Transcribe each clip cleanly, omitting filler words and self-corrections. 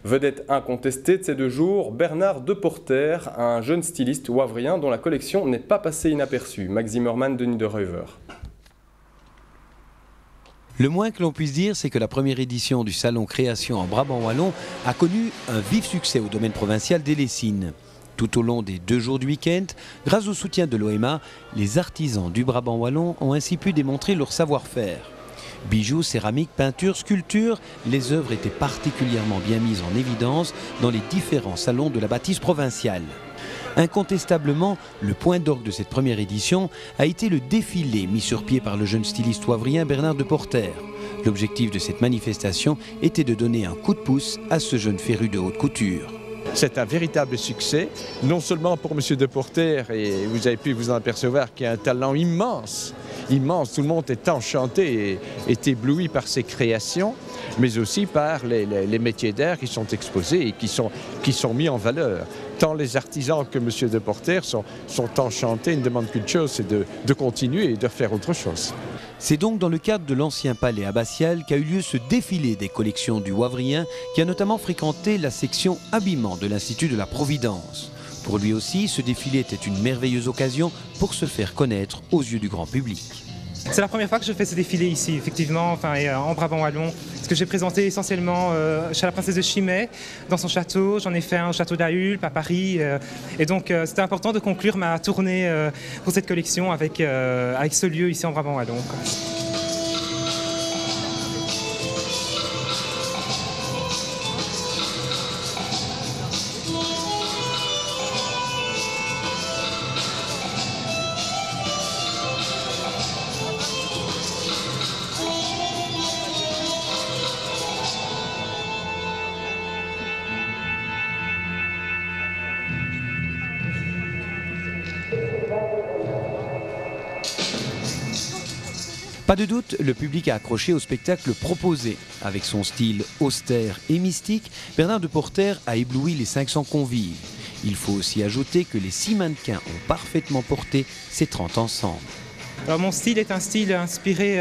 Vedette incontestée de ces 2 jours, Bernard Deporter, un jeune styliste wavérien dont la collection n'est pas passée inaperçue. Max Zimmermann, Denis de Reuver. Le moins que l'on puisse dire, c'est que la première édition du Salon Création en Brabant Wallon a connu un vif succès au domaine provincial des Lessines. Tout au long des 2 jours du week-end, grâce au soutien de l'OMA, les artisans du Brabant Wallon ont ainsi pu démontrer leur savoir-faire. Bijoux, céramique, peinture, sculpture, les œuvres étaient particulièrement bien mises en évidence dans les différents salons de la bâtisse provinciale. Incontestablement, le point d'orgue de cette première édition a été le défilé mis sur pied par le jeune styliste wavérien Bernard Deporter. L'objectif de cette manifestation était de donner un coup de pouce à ce jeune féru de haute couture. C'est un véritable succès, non seulement pour M. Deporter, et vous avez pu vous en apercevoir qu'il a un talent immense, immense, tout le monde est enchanté et est ébloui par ses créations, mais aussi par les métiers d'art qui sont exposés et qui sont mis en valeur. Tant les artisans que M. Deporter sont enchantés, ne demandent qu'une chose, c'est de continuer et de faire autre chose. C'est donc dans le cadre de l'ancien palais abbatial qu'a eu lieu ce défilé des collections du Wavrien qui a notamment fréquenté la section habillement de l'Institut de la Providence. Pour lui aussi, ce défilé était une merveilleuse occasion pour se faire connaître aux yeux du grand public. C'est la première fois que je fais ce défilé ici, effectivement, en Brabant Wallon. Ce que j'ai présenté essentiellement chez la princesse de Chimay, dans son château. J'en ai fait un au château d'Ahulpe, à Paris. Et donc, c'était important de conclure ma tournée pour cette collection avec ce lieu ici en Brabant Wallon. Pas de doute, le public a accroché au spectacle proposé. Avec son style austère et mystique, Bernard Deporter a ébloui les 500 convives. Il faut aussi ajouter que les 6 mannequins ont parfaitement porté ces 30 ensembles. Alors, mon style est un style inspiré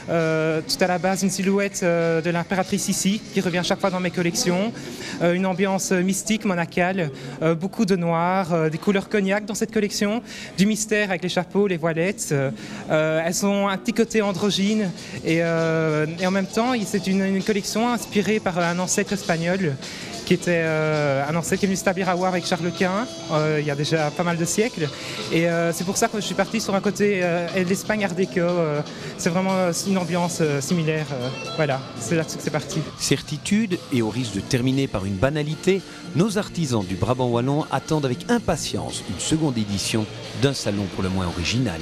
tout à la base d'une silhouette de l'impératrice Sissi qui revient chaque fois dans mes collections. Une ambiance mystique, monacale, beaucoup de noir, des couleurs cognac dans cette collection, du mystère avec les chapeaux, les voilettes. Elles ont un petit côté androgyne et en même temps c'est une collection inspirée par un ancêtre espagnol qui était un ancêtre qui est venu s'établir à Wavre avec Charles Quint il y a déjà pas mal de siècles. Et c'est pour ça que je suis parti sur un côté de l'Espagne art déco. C'est vraiment une ambiance similaire. Voilà, c'est là-dessus que c'est parti. Certitude, et au risque de terminer par une banalité, nos artisans du Brabant Wallon attendent avec impatience une seconde édition d'un salon pour le moins original.